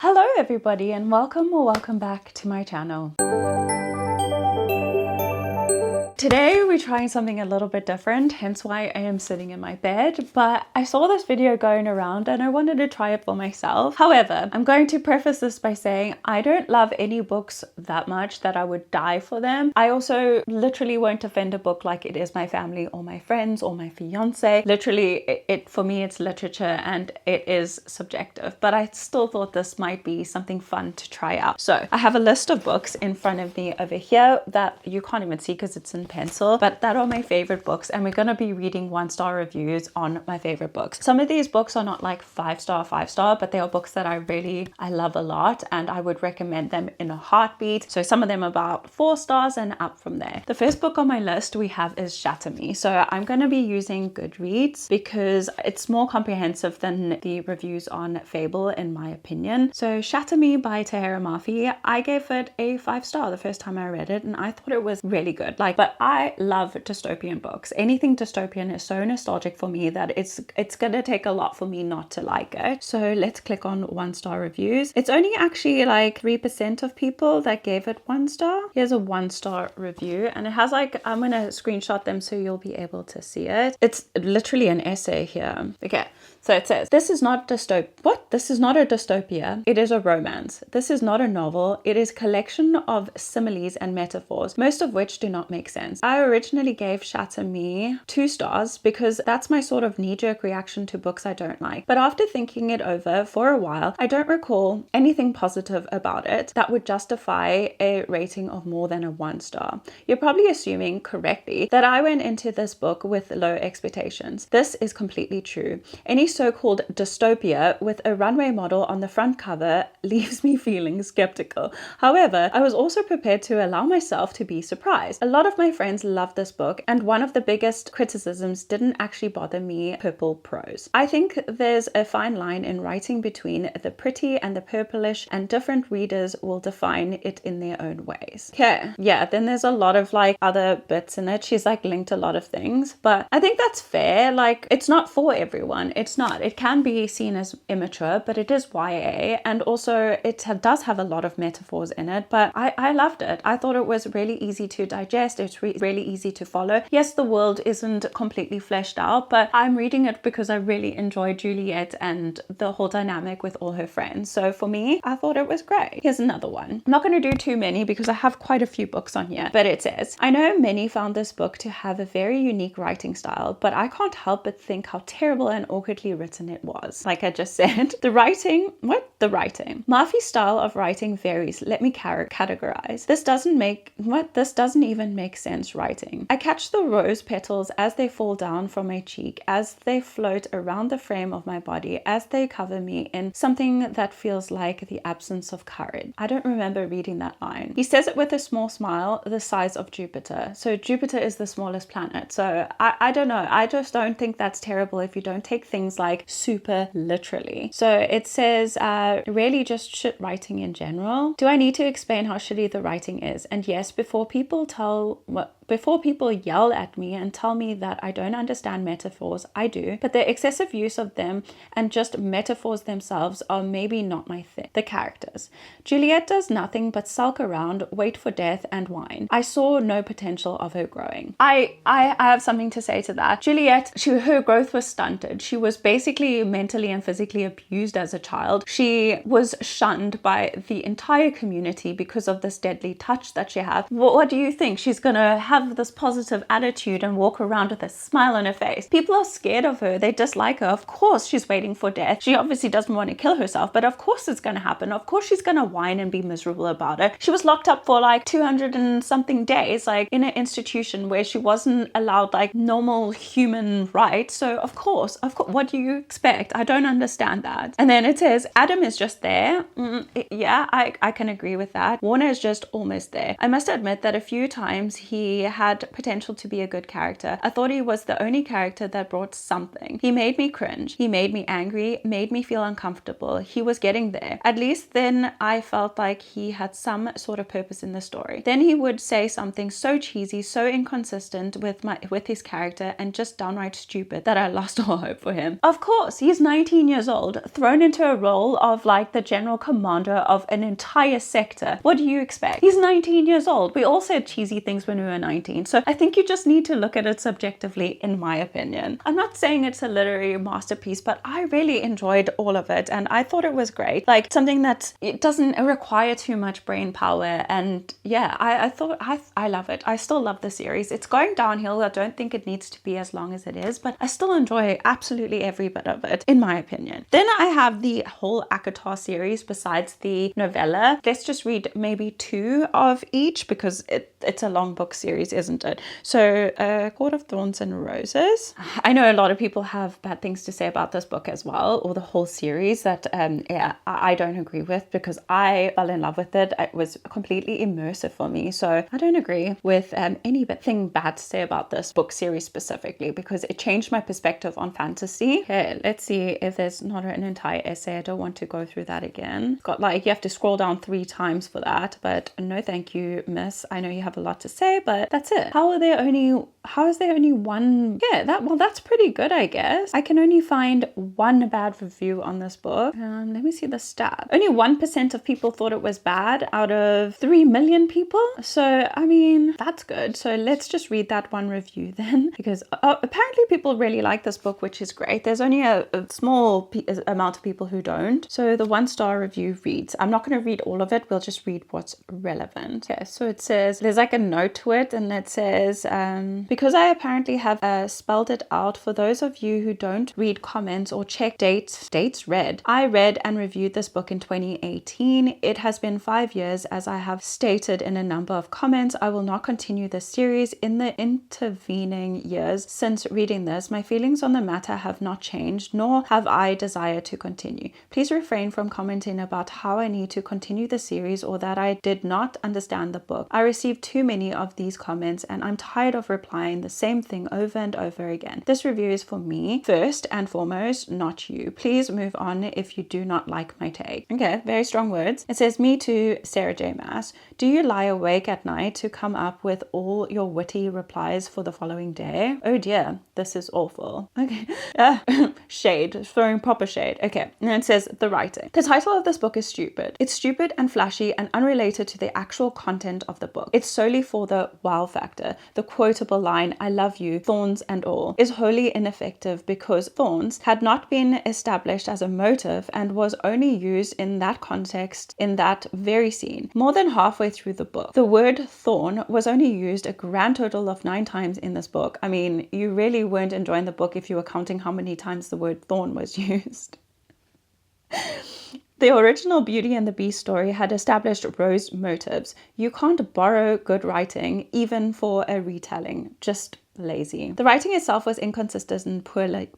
Hello everybody and welcome or welcome back to my channel. Today we're trying something a little bit different, hence why I am sitting in my bed, but I saw this video going around and I wanted to try it for myself. However, I'm going to preface this by saying I don't love any books that much that I would die for them. I also literally won't defend a book like it is my family or my friends or my fiance. Literally, it for me it's literature and it is subjective, but I still thought this might be something fun to try out. So I have a list of books in front of me over here that you can't even see because it's in pencil, but that are my favorite books, and we're going to be reading 1-star reviews on my favorite books. Some of these books are not like 5-star, but they are books that I love a lot and I would recommend them in a heartbeat. So some of them about 4 stars and up from there. The first book on my list we have is Shatter Me. So I'm going to be using Goodreads because it's more comprehensive than the reviews on Fable in my opinion. So Shatter Me by Tahira Mafi, I gave it a 5-star the first time I read it and I thought it was really good. But I love dystopian books. Anything dystopian is so nostalgic for me that it's gonna take a lot for me not to like it. So let's click on 1-star reviews. It's only actually like 3% of people that gave it 1 star. Here's a 1-star review and it has like, I'm gonna screenshot them so you'll be able to see it. It's literally an essay here. Okay. So it says, this is not a dystopia. It is a romance. This is not a novel. It is a collection of similes and metaphors, most of which do not make sense. I originally gave Shatter Me 2 stars because that's my sort of knee-jerk reaction to books I don't like. But after thinking it over for a while, I don't recall anything positive about it that would justify a rating of more than a 1 star. You're probably assuming correctly that I went into this book with low expectations. This is completely true. Any so-called dystopia with a runway model on the front cover leaves me feeling skeptical. However, I was also prepared to allow myself to be surprised. A lot of my friends loved this book, and one of the biggest criticisms didn't actually bother me: purple prose. I think there's a fine line in writing between the pretty and the purplish, and different readers will define it in their own ways. Okay, yeah, then there's a lot of like other bits in it. She's like linked a lot of things, but I think that's fair. Like, it's not for everyone. It's not. It can be seen as immature, but it is YA, and also it does have a lot of metaphors in it, but I loved it. I thought it was really easy to digest. It's really easy to follow. Yes, the world isn't completely fleshed out, but I'm reading it because I really enjoy Juliet and the whole dynamic with all her friends. So for me, I thought it was great. Here's another one. I'm not going to do too many because I have quite a few books on here, but it says, I know many found this book to have a very unique writing style, but I can't help but think how terrible and awkwardly written it was. Like I just said, the writing. Mafi's style of writing varies. Let me categorize. This doesn't even make sense writing. I catch the rose petals as they fall down from my cheek, as they float around the frame of my body, as they cover me in something that feels like the absence of courage. I don't remember reading that line. He says it with a small smile, the size of Jupiter. So Jupiter is the smallest planet. So I don't know. I just don't think that's terrible if you don't take things like super literally. So it says, really just shit writing in general. Do I need to explain how shitty the writing is? And yes, before people yell at me and tell me that I don't understand metaphors, I do, but the excessive use of them and just metaphors themselves are maybe not my thing. The characters. Juliet does nothing but sulk around, wait for death, and whine. I saw no potential of her growing. I have something to say to that. Juliet, her growth was stunted. She was basically mentally and physically abused as a child. She was shunned by the entire community because of this deadly touch that she had. What do you think? She's gonna have this positive attitude and walk around with a smile on her face. People are scared of her. They dislike her. Of course she's waiting for death. She obviously doesn't want to kill herself, but of course it's gonna happen. Of course she's gonna whine and be miserable about it. She was locked up for like 200 and something days, like in an institution where she wasn't allowed like normal human rights. So of course, what do you expect? I don't understand that. And then it says, Adam is just there. Yeah, I can agree with that. Warner is just almost there. I must admit that a few times he had potential to be a good character. I thought he was the only character that brought something. He made me cringe. He made me angry, made me feel uncomfortable. He was getting there. At least then I felt like he had some sort of purpose in the story. Then he would say something so cheesy, so inconsistent with his character, and just downright stupid that I lost all hope for him. Of course, he's 19 years old, thrown into a role of like the general commander of an entire sector. What do you expect? He's 19 years old. We all said cheesy things when we were 19. So I think you just need to look at it subjectively, in my opinion. I'm not saying it's a literary masterpiece, but I really enjoyed all of it and I thought it was great. Like something that it doesn't require too much brain power. And yeah, I love it. I still love the series. It's going downhill. I don't think it needs to be as long as it is, but I still enjoy absolutely every bit of it, in my opinion. Then I have the whole ACOTAR series besides the novella. Let's just read maybe 2 of each because it's a long book series, isn't it? So Court of Thorns and Roses. I know a lot of people have bad things to say about this book as well, or the whole series that I don't agree with, because I fell in love with it. It was completely immersive for me. So I don't agree with anything bad to say about this book series specifically, because it changed my perspective on fantasy. Okay, let's see if there's not an entire essay. I don't want to go through that again. Got like, you have to scroll down 3 times for that, but no thank you, miss. I know you have a lot to say, but that's it. How is there only one? Yeah, that's pretty good, I guess. I can only find 1 bad review on this book. Let me see the stat. Only 1% of people thought it was bad out of 3 million people. So, I mean, that's good. So let's just read that 1 review then, because apparently people really like this book, which is great. There's only a small amount of people who don't. So the 1-star review reads, I'm not going to read all of it. We'll just read what's relevant. Okay, so it says, there's like a note to it, and it says, because I apparently have spelled it out for those of you who don't read comments or check dates read. I read and reviewed this book in 2018. It has been 5 years, as I have stated in a number of comments. I will not continue this series. In the intervening years since reading this, my feelings on the matter have not changed, nor have I desire to continue. Please refrain from commenting about how I need to continue the series or that I did not understand the book. I received too many of these comments and I'm tired of replying the same thing over and over again. This review is for me, first and foremost, not you. Please move on if you do not like my take. Okay, very strong words. It says, me too, Sarah J. Maas. Do you lie awake at night to come up with all your witty replies for the following day? Oh dear, this is awful. Okay. Shade, throwing proper shade. Okay, and it says the writing. The title of this book is stupid. It's stupid and flashy and unrelated to the actual content of the book. It's solely for the wow factor. The quotable line, I love you, thorns and all, is wholly ineffective because thorns had not been established as a motive and was only used in that context in that very scene. More than halfway through the book, the word thorn was only used a grand total of 9 times in this book. I mean, you really weren't enjoying the book if you were counting how many times the word thorn was used. The original Beauty and the Beast story had established rose motives. You can't borrow good writing, even for a retelling. Just lazy. The writing itself was inconsistent and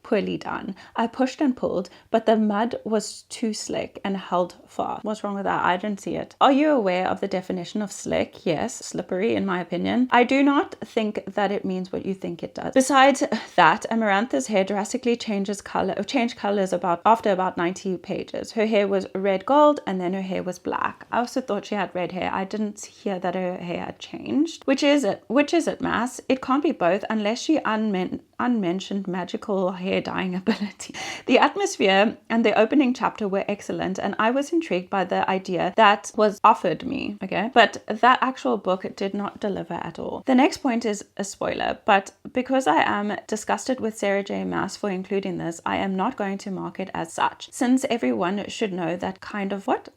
poorly done. I pushed and pulled, but the mud was too slick and held fast. What's wrong with that? I didn't see it. Are you aware of the definition of slick? Yes, slippery in my opinion. I do not think that it means what you think it does. Besides that, Amarantha's hair drastically changed colors after about 90 pages. Her hair was red gold and then her hair was black. I also thought she had red hair. I didn't hear that her hair had changed. Which is it, Mass? It can't be both unless she unmentioned magical hair dyeing ability. The atmosphere and the opening chapter were excellent, and I was intrigued by the idea that was offered me, okay? But that actual book did not deliver at all. The next point is a spoiler, but because I am disgusted with Sarah J. Maas for including this, I am not going to mark it as such, since everyone should know that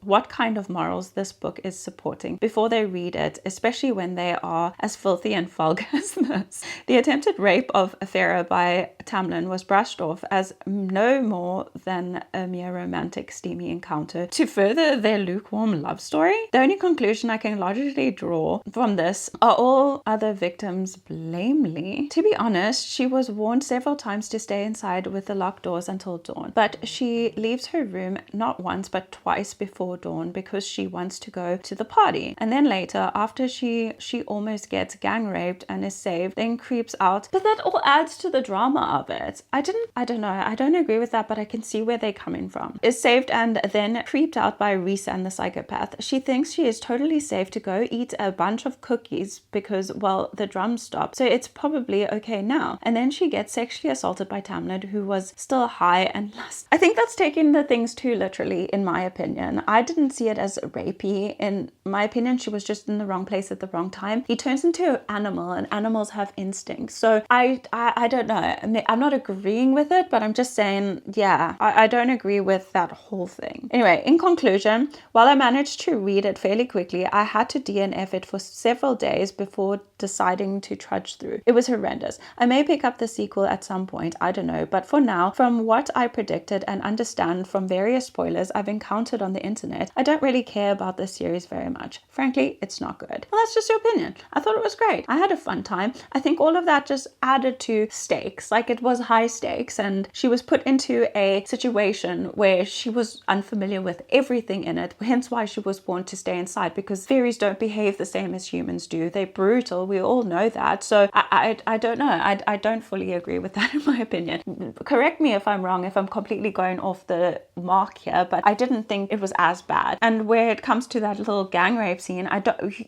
what kind of morals this book is supporting before they read it, especially when they are as filthy and vulgar as this. The The attempted rape of Farah by Tamlin was brushed off as no more than a mere romantic steamy encounter to further their lukewarm love story. The only conclusion I can logically draw from this are all other victims blamely. To be honest, she was warned several times to stay inside with the locked doors until dawn, but she leaves her room not once but twice before dawn because she wants to go to the party. And then later, after she almost gets gang raped and is saved, then creeps out. But that all adds to the drama of it. I don't know, I don't agree with that, but I can see where they're coming from. Is saved and then creeped out by Risa and the psychopath. She thinks she is totally safe to go eat a bunch of cookies because, well, the drums stopped, so it's probably okay now. And then she gets sexually assaulted by Tamlin, who was still high and lust. I think that's taking the things too literally, in my opinion. I didn't see it as rapey. In my opinion, she was just in the wrong place at the wrong time. He turns into an animal, and animals have instincts. So I don't know. I'm not agreeing with it, but I'm just saying, yeah, I don't agree with that whole thing. Anyway, in conclusion, while I managed to read it fairly quickly, I had to DNF it for several days before deciding to trudge through. It was horrendous. I may pick up the sequel at some point, I don't know, but for now, from what I predicted and understand from various spoilers I've encountered on the internet, I don't really care about this series very much. Frankly, it's not good. Well, that's just your opinion. I thought it was great. I had a fun time. I think all of that just added to stakes. Like, it was high stakes, and she was put into a situation where she was unfamiliar with everything in it, hence why she was warned to stay inside, because fairies don't behave the same as humans do. They're brutal. We all know that. So I don't know. I don't fully agree with that, in my opinion. Correct me if I'm wrong, if I'm completely going off the mark here, but I didn't think it was as bad. And where it comes to that little gang rape scene,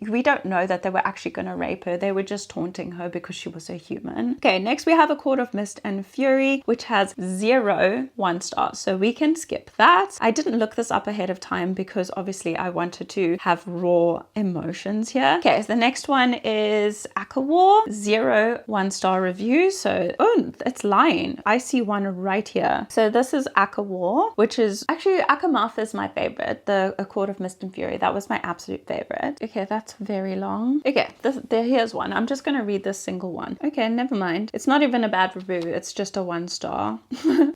we don't know that they were actually going to rape her. They were just taunting her because she was a human. Okay, next we have A Court of Mist and Fury, which has 0 1-stars. So we can skip that. I didn't look this up ahead of time because obviously I wanted to have raw emotions here. Okay, so the next one is Akawar, 0 1-star reviews. So, oh, it's lying. I see one right here. So this is Akawar, which is actually, Akamath is my favorite. The A Court of Mist and Fury, that was my absolute favorite. Okay, that's very long. Okay, here's one. I'm just going to read this single one. Okay, never mind. It's not even a bad review. It's just a 1-star.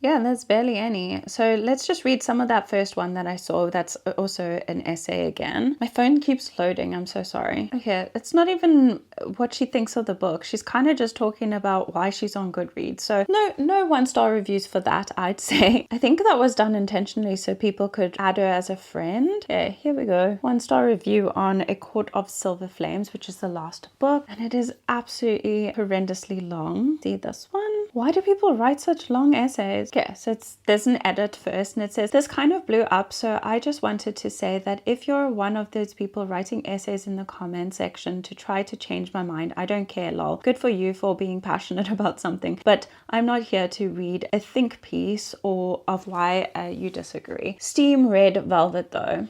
Yeah, there's barely any. So let's just read some of that first one that I saw. That's also an essay again. My phone keeps loading. I'm so sorry. Okay, it's not even what she thinks of the book. She's kind of just talking about why she's on Goodreads. So no 1-star reviews for that, I'd say. I think that was done intentionally so people could add her as a friend. Okay, here we go. 1-star review on A Court of Silver Flames, which is the last book, and it is absolutely horrendously long. See this one? Why do people write such long essays? Okay, so there's an edit first, and it says, this kind of blew up, so I just wanted to say that if you're one of those people writing essays in the comment section to try to change my mind, I don't care, lol. Good for you for being passionate about something, but I'm not here to read a think piece or of why you disagree. Stream Red Velvet though.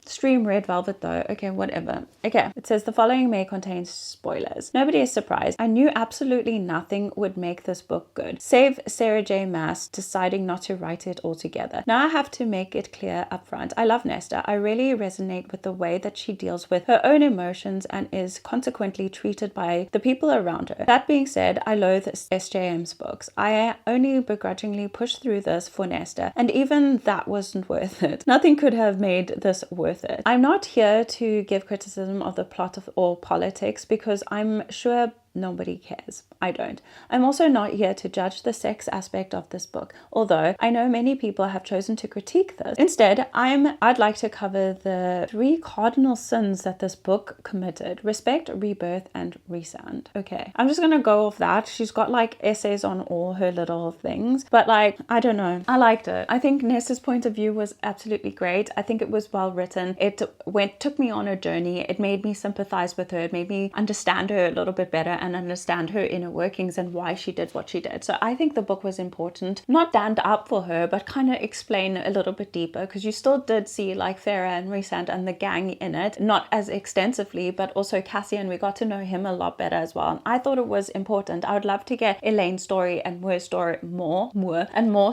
Okay, whatever. Okay, it says the following may contain spoilers. Nobody is surprised. I knew absolutely nothing would make this book good, save Sarah J. Maas deciding not to write it altogether. Now I have to make it clear up front. I love Nesta. I really resonate with the way that she deals with her own emotions and is consequently treated by the people around her. That being said, I loathe SJM's books. I only begrudgingly pushed through this for Nesta, and even that wasn't worth it. Nothing could have made this worth it. I'm not here to give criticism of the plot or politics because I'm sure nobody cares. I don't. I'm also not here to judge the sex aspect of this book, although I know many people have chosen to critique this. Instead, I'd like to cover the 3 cardinal sins that this book committed: respect, rebirth, and resand. Okay, I'm just gonna go off that. She's got like essays on all her little things, but like, I don't know. I liked it. I think Nessa's point of view was absolutely great. I think it was well written. It took me on a journey. It made me sympathize with her. It made me understand her a little bit better and understand her inner workings and why she did what she did. So I think the book was important. Not stand up for her, but kind of explain a little bit deeper, because you still did see like Farah and Rhysand and the gang in it, not as extensively, but also Cassian, we got to know him a lot better as well. And I thought it was important. I would love to get Elaine's story and Moor's story more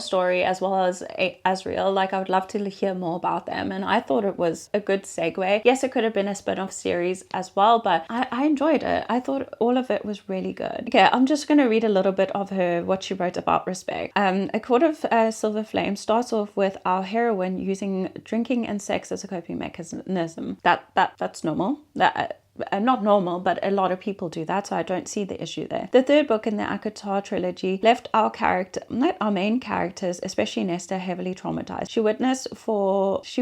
story, as well as Asriel. Like, I would love to hear more about them, and I thought it was a good segue. Yes, it could have been a spin-off series as well, but I enjoyed it. I thought all of it it was really good. Okay, I'm just going to read a little bit of what she wrote about respect. A Court of Silver Flame starts off with our heroine using drinking and sex as a coping mechanism. That's normal. Not normal, but a lot of people do that, so I don't see the issue there. The third book in the ACOTAR trilogy left our main characters, especially Nesta, heavily traumatized. She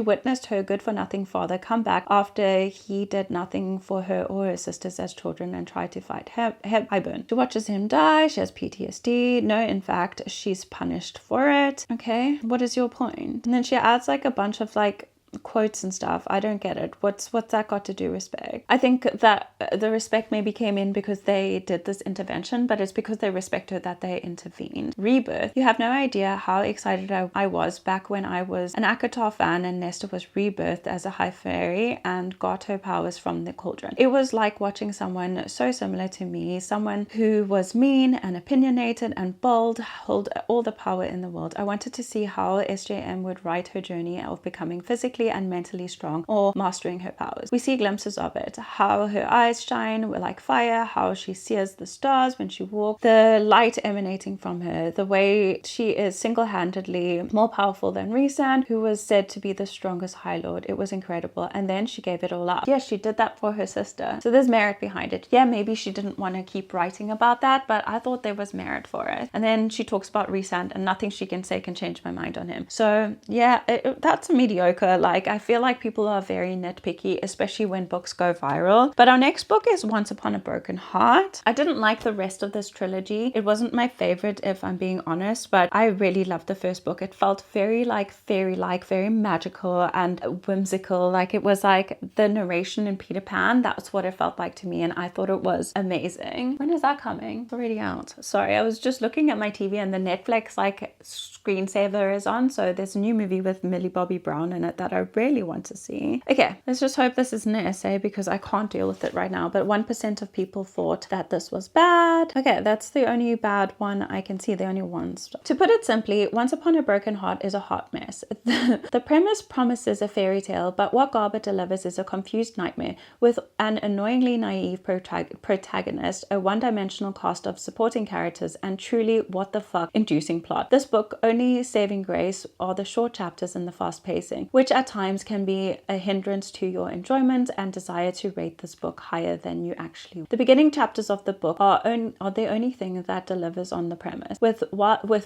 witnessed her good-for-nothing father come back after he did nothing for her or her sisters as children and tried to fight Hybern. She watches him die. She has PTSD. No, in fact, she's punished for it. Okay, what is your point? And then she adds like a bunch of like quotes and stuff. I don't get it. What's that got to do with respect? I think that the respect maybe came in because they did this intervention, but it's because they respect her that they intervened. Rebirth. You have no idea how excited I was back when I was an ACOTAR fan and Nesta was rebirthed as a high fairy and got her powers from the cauldron. It was like watching someone so similar to me, someone who was mean and opinionated and bold, hold all the power in the world. I wanted to see how SJM would write her journey of becoming physically and mentally strong or mastering her powers. We see glimpses of it, how her eyes shine like fire, how she sees the stars when she walks, the light emanating from her, the way she is single-handedly more powerful than Rhysand, who was said to be the strongest High Lord. It was incredible. And then she gave it all up. Yeah, she did that for her sister. So there's merit behind it. Yeah, maybe she didn't want to keep writing about that, but I thought there was merit for it. And then she talks about Rhysand and nothing she can say can change my mind on him. So yeah, that's a mediocre. Like, I feel like people are very nitpicky, especially when books go viral. But our next book is Once Upon a Broken Heart. I didn't like the rest of this trilogy. It wasn't my favorite, if I'm being honest, but I really loved the first book. It felt very like fairy-like, very magical and whimsical. Like it was like the narration in Peter Pan. That's what it felt like to me, and I thought it was amazing. When is that coming? It's already out. Sorry, I was just looking at my TV and the Netflix like screensaver is on, so there's a new movie with Millie Bobby Brown in it that I really want to see. Okay, let's just hope this isn't an essay because I can't deal with it right now, but 1% of people thought that this was bad. Okay, that's the only bad one I can see, the only ones. To put it simply, Once Upon a Broken Heart is a hot mess. The premise promises a fairy tale, but what Garber delivers is a confused nightmare with an annoyingly naive protagonist, a one-dimensional cast of supporting characters, and truly what the fuck inducing plot. This book only saving grace are the short chapters and the fast pacing, which at times can be a hindrance to your enjoyment and desire to rate this book higher than you actually. The beginning chapters of the book are the only thing that delivers on the premise. With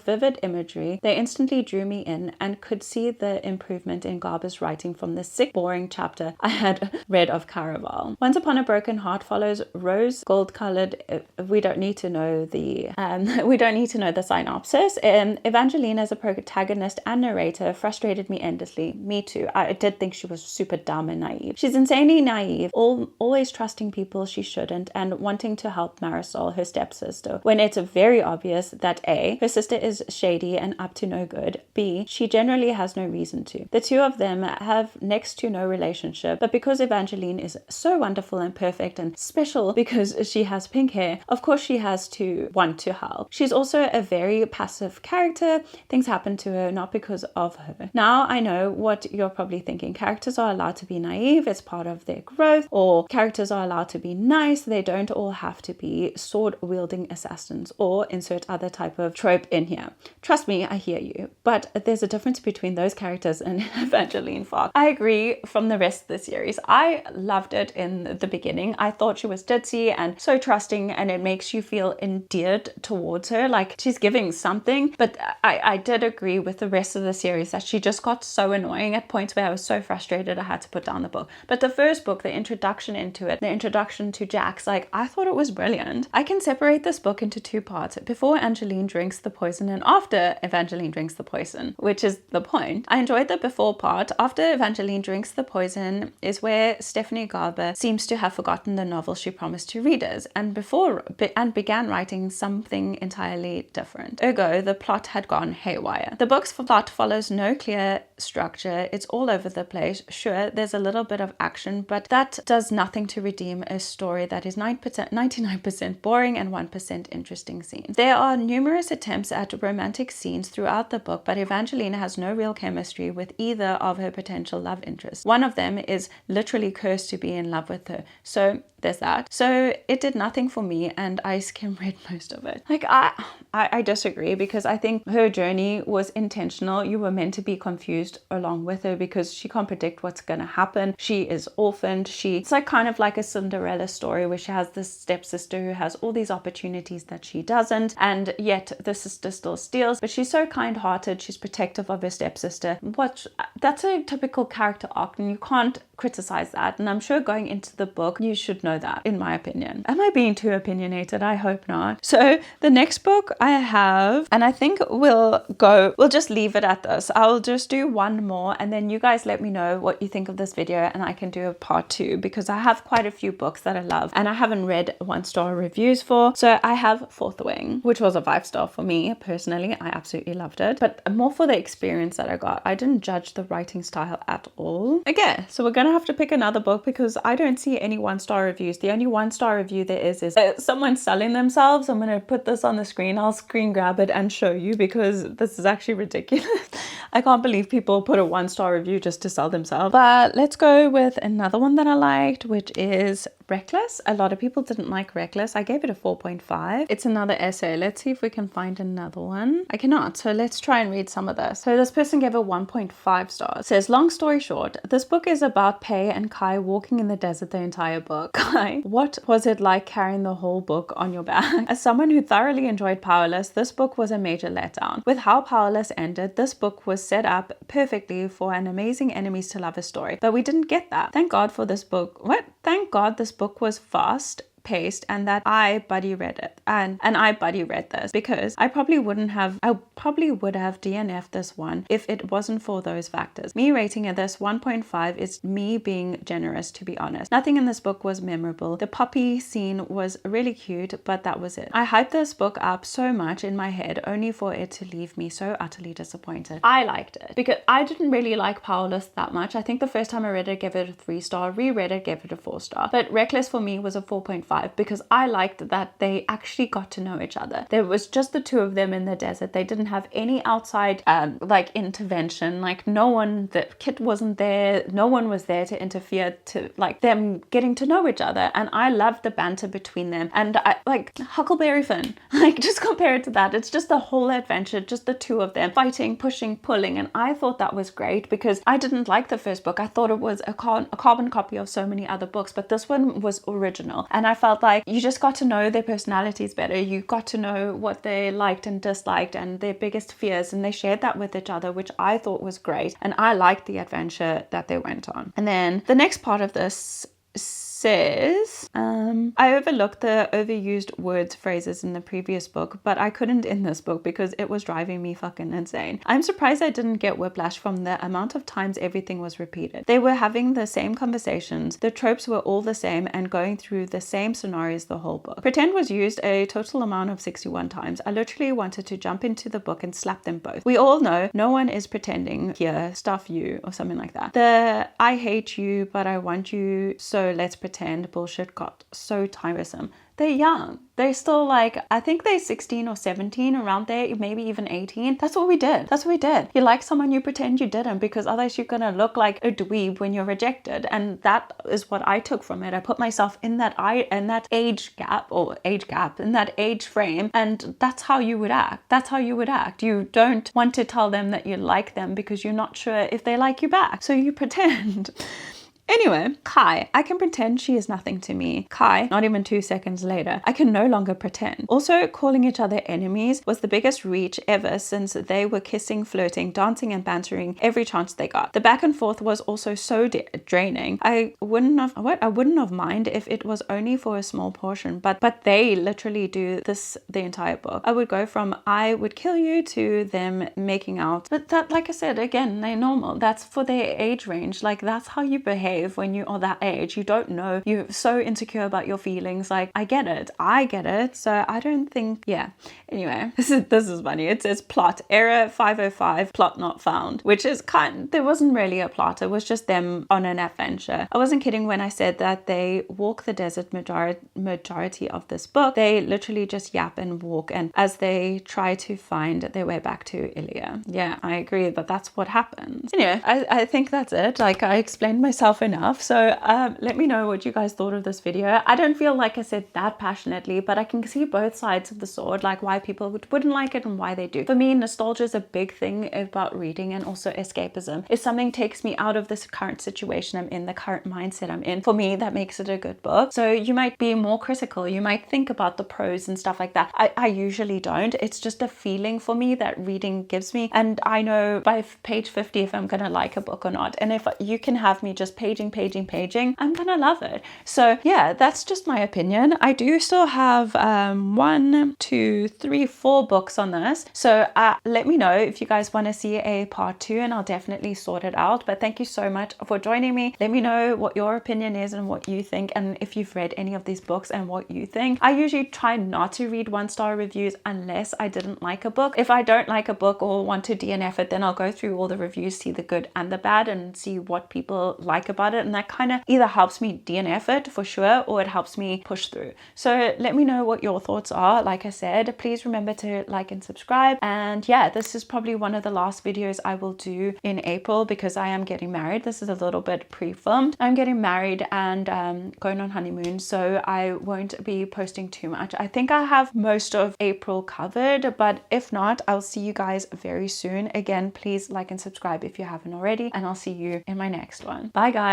vivid imagery, they instantly drew me in and could see the improvement in Garber's writing from the sick, boring chapter I had read of Caraval. Once Upon a Broken Heart follows rose gold-colored. We don't need to know the synopsis. Evangeline as a protagonist and narrator frustrated me endlessly. Me too. I did think she was super dumb and naive. She's insanely naive, always trusting people she shouldn't and wanting to help Marisol, her stepsister, when it's very obvious that A, her sister is shady and up to no good, B, she generally has no reason to. The two of them have next to no relationship, but because Evangeline is so wonderful and perfect and special because she has pink hair, of course she has to want to help. She's also a very passive character. Things happen to her not because of her. Now I know what you're probably thinking. Characters are allowed to be naive, it's part of their growth, or characters are allowed to be nice, they don't all have to be sword-wielding assassins, or insert other type of trope in here. Trust me, I hear you, but there's a difference between those characters and Evangeline Fox. I agree from the rest of the series. I loved it in the beginning. I thought she was ditzy and so trusting, and it makes you feel endeared towards her, like she's giving something, but I did agree with the rest of the series that she just got so annoying at points where I was so frustrated I had to put down the book. But the first book, the introduction into it, the introduction to Jax, like I thought it was brilliant. I can separate this book into two parts: before Angeline drinks the poison and after Evangeline drinks the poison, which is the point. I enjoyed the before part. After Evangeline drinks the poison is where Stephanie Garber seems to have forgotten the novel she promised to readers and began writing something entirely different. Ergo, the plot had gone haywire. The book's plot follows no clear structure. It's all over the place. Sure, there's a little bit of action, but that does nothing to redeem a story that is 99% boring and 1% interesting scenes. There are numerous attempts at romantic scenes throughout the book, but Evangeline has no real chemistry with either of her potential love interests. One of them is literally cursed to be in love with her. So there's that. So it did nothing for me, and I skim read most of it. Like I disagree, because I think her journey was intentional. You were meant to be confused along with her, because she can't predict what's going to happen. She is orphaned. It's like kind of like a Cinderella story, where she has this stepsister who has all these opportunities that she doesn't, and yet the sister still steals. But she's so kind-hearted. She's protective of her stepsister. That's a typical character arc, and you can't criticize that. And I'm sure going into the book, you should know that, in my opinion. Am I being too opinionated? I hope not. So the next book I have, and I think we'll just leave it at this. I'll just do one more, and then you guys let me know what you think of this video, and I can do a part 2, because I have quite a few books that I love and I haven't read 1-star reviews for. So I have Fourth Wing, which was a 5-star for me personally. I absolutely loved it, but more for the experience that I got. I didn't judge the writing style at all. Okay, so we're gonna have to pick another book, because I don't see any 1-star reviews. The only 1-star review there is someone selling themselves. I'm gonna put this on the screen. I'll screen grab it and show you, because this is actually ridiculous. I can't believe people put a 1-star review just to sell themselves. But let's go with another one that I liked, which is Reckless. A lot of people didn't like Reckless. I gave it a 4.5. It's another essay. Let's see if we can find another one. I cannot, so let's try and read some of this. So this person gave it 1.5 stars. It says, long story short, this book is about Pei and Kai walking in the desert the entire book. Kai, what was it like carrying the whole book on your back? As someone who thoroughly enjoyed Powerless, this book was a major letdown. With how Powerless ended, this book was set up perfectly for an amazing enemies to lovers story, but we didn't get that. Thank God for this book. Thank God this book was fast paced, and that I buddy read it, and I buddy read this, because I probably would have DNF'd this one if it wasn't for those factors. Me rating it this 1.5 is me being generous, to be honest. Nothing in this book was memorable. The puppy scene was really cute, but that was it. I hyped this book up so much in my head, only for it to leave me so utterly disappointed. I liked it, because I didn't really like Powerless that much. I think the first time I read it, I gave it a 3-star, reread it, gave it a 4-star, but Reckless for me was a 4.5, because I liked that they actually got to know each other. There was just the two of them in the desert. They didn't have any outside like intervention. Like Kit wasn't there. No one was there to interfere to like them getting to know each other. And I loved the banter between them. And I like Huckleberry Finn. Like, just compare it to that. It's just the whole adventure, just the two of them fighting, pushing, pulling. And I thought that was great, because I didn't like the first book. I thought it was a carbon copy of so many other books, but this one was original. And I felt like you just got to know their personalities better. You got to know what they liked and disliked and their biggest fears, and they shared that with each other, which I thought was great. And I liked the adventure that they went on. And then the next part of this says, I overlooked the overused words, phrases in the previous book, but I couldn't in this book because it was driving me fucking insane. I'm surprised I didn't get whiplash from the amount of times everything was repeated. They were having the same conversations, the tropes were all the same, and going through the same scenarios the whole book. Pretend was used a total amount of 61 times. I literally wanted to jump into the book and slap them both. We all know no one is pretending here, stuff you, or something like that. The I hate you, but I want you, so let's pretend bullshit got so tiresome. They're young. They're still like, I think they're 16 or 17, around there, maybe even 18. That's what we did. You like someone, you pretend you didn't, because otherwise you're gonna look like a dweeb when you're rejected. And that is what I took from it. I put myself in that age gap, in that age frame, and that's how you would act. You don't want to tell them that you like them because you're not sure if they like you back. So you pretend. Anyway, Kai, I can pretend she is nothing to me. Kai, not even 2 seconds later, I can no longer pretend. Also, calling each other enemies was the biggest reach ever, since they were kissing, flirting, dancing and bantering every chance they got. The back and forth was also so draining. I wouldn't have mind if it was only for a small portion, but they literally do this the entire book. I would go from I would kill you to them making out. But that, like I said, again, they're normal. That's for their age range. Like, that's how you behave when you are that age. You don't know, you're so insecure about your feelings. Like, I get it, so I don't think, yeah. Anyway, this is funny. It says plot error 505, plot not found, which is there wasn't really a plot. It was just them on an adventure. I wasn't kidding when I said that they walk the desert majority of this book. They literally just yap and walk, and as they try to find their way back to Ilya. Yeah, I agree, but that's what happens. Anyway, I think that's it. Like, I explained myself enough. So let me know what you guys thought of this video. I don't feel like I said that passionately, but I can see both sides of the sword, like why people wouldn't like it and why they do. For me, nostalgia is a big thing about reading, and also escapism. If something takes me out of this current situation I'm in, the current mindset I'm in, for me, that makes it a good book. So you might be more critical, you might think about the pros and stuff like that. I usually don't. It's just a feeling for me that reading gives me, and I know by page 50 if I'm gonna like a book or not. And if you can have me just paging, I'm gonna love it. So yeah, that's just my opinion. I do still have 1, 2, 3, 4 books on this. So let me know if you guys want to see a part 2, and I'll definitely sort it out. But thank you so much for joining me. Let me know what your opinion is and what you think, and if you've read any of these books and what you think. I usually try not to read 1-star reviews unless I didn't like a book. If I don't like a book or want to DNF it, then I'll go through all the reviews, see the good and the bad, and see what people like about it, and that kind of either helps me DNF it for sure, or it helps me push through. So let me know what your thoughts are. Like I said, please remember to like and subscribe. And yeah, this is probably one of the last videos I will do in April, because I am getting married. This is a little bit pre-filmed. I'm getting married and going on honeymoon, so I won't be posting too much. I think I have most of April covered, but if not, I'll see you guys very soon. Again, please like and subscribe if you haven't already, and I'll see you in my next one. Bye guys.